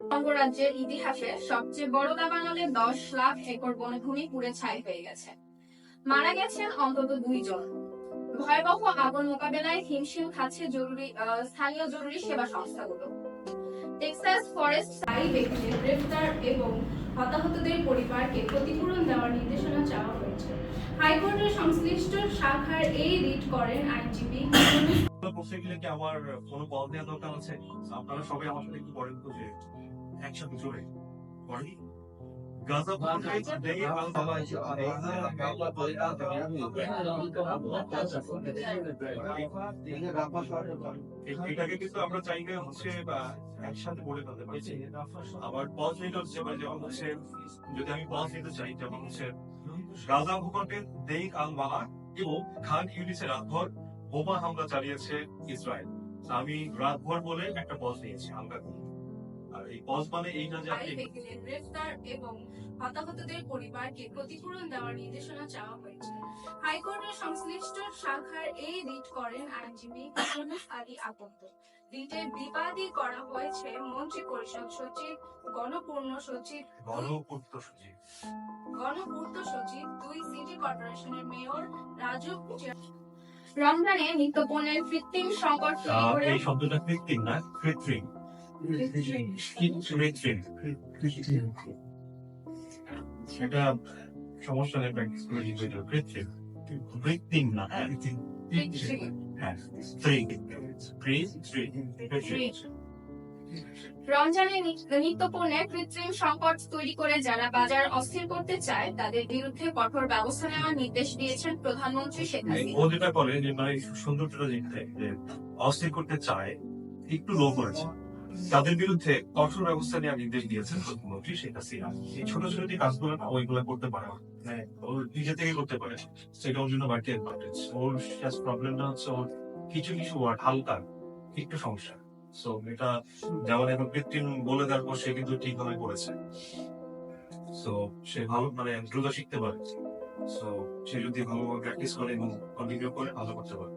অঙ্গরাজ্যের ইতিহাসে সবচেয়ে বড় দাবানলে 10 লাখ একর বনভূমি পুড়ে ছাই হয়ে গেছে। মারা গেছেন অন্তত 2 জন। ভয়াবহ আগুন মোকাবেলায় হিমশিম খাচ্ছে স্থানীয় জরুরি সেবা সংস্থাগুলো। টেক্সাস ফরেস্ট দায়ী ব্যক্তিদের গ্রেফতার এবং হতাহতদের পরিবারকে ক্ষতিপূরণ দেওয়ার নির্দেশনা চাওয়া হয়েছে। হাইকোর্টের সংশ্লিষ্ট শাখার এই রিট করেন আইনজীবী। বসে গেলে কি আমার কোনো কল দেওয়া দরকার আছে? আপনারা সবাই আমার সাথে একটু বলেন তো যে একসাথে জোরে পড়ি। গাজা এটাকে কিন্তু আমরা চাইলে হচ্ছে একসাথে বলে ফেলতে পারছি। আবার পজ নিতে হচ্ছে যেমন হচ্ছে যদি আমি পজ নিতে চাই যেমন হচ্ছে গাজা ভূখণ্ডের দেইক আল বালা এবং খান ইউনিসের রাতভর বোমা হামলা চালিয়েছে ইসরায়েল। আমি রাতভর বলে একটা পজ নিয়েছি হামলা করে। আর এই পজ মানে এই না যে দায়ী ব্যক্তিদের গ্রেফতার এবং হতাহতদের পরিবারকে ক্ষতিপূরণ দেওয়ার নির্দেশনা চাওয়া হয়েছে। হাইকোর্টের সংশ্লিষ্ট শাখার এই রিট করেন আইনজীবী ইউনুস আলী আকন্দ। রিটে বিবাদী করা হয়েছে মন্ত্রী পরিষদ সচিব, গণপূর্ত সচিব, গণপূর্ত সচিব, 2 সিটি কর্পোরেশনের মেয়র, রাজুক। রমজানে নিত্যপণ্যের কৃত্রিম সংকট তৈরি করে এই শব্দটা কৃত্রিম না কৃত্রিম সেটা সমস্যা নেই প্র্যাকটিস করে দিতে কৃত্রিম কৃত্রিম না হ্যাঁ রমজানে নিত্যপণ্যের কৃত্রিম সংকট তৈরি করে যারা বাজার অস্থির করতে চায় তাদের বিরুদ্ধে কঠোর ব্যবস্থা নেওয়ার নির্দেশ দিয়েছেন প্রধানমন্ত্রী শেখ হাসিনা। ও যেটা করে যে মানে সৌন্দর্যটা দেখতে যে অস্থির করতে চায় একটু লো করেছে তাদের বিরুদ্ধে কঠোর ব্যবস্থা নেওয়ার নির্দেশ দিয়েছেন প্রধানমন্ত্রী শেখ হাসিনা। এই ছোট ছোট যে কাজগুলো না ওইগুলো করতে পারে ও নিজে থেকে করতে পারে সেটা ওর জন্য বাড়তি অ্যাডভান্টেজ। ওর প্রবলেমটা হচ্ছে ওর কিছু কিছু ওয়ার্ড হালকা একটু সমস্যা। সো এটা যেমন এখন কৃত্রিম বলে দেওয়ার পর সে কিন্তু ঠিকভাবে করেছে। সো সে ভালো মানে দ্রুত শিখতে পারে। সো সে যদি ভালোভাবে প্র্যাকটিস করে এবং কন্টিনিউ করে ভালো করতে পারে।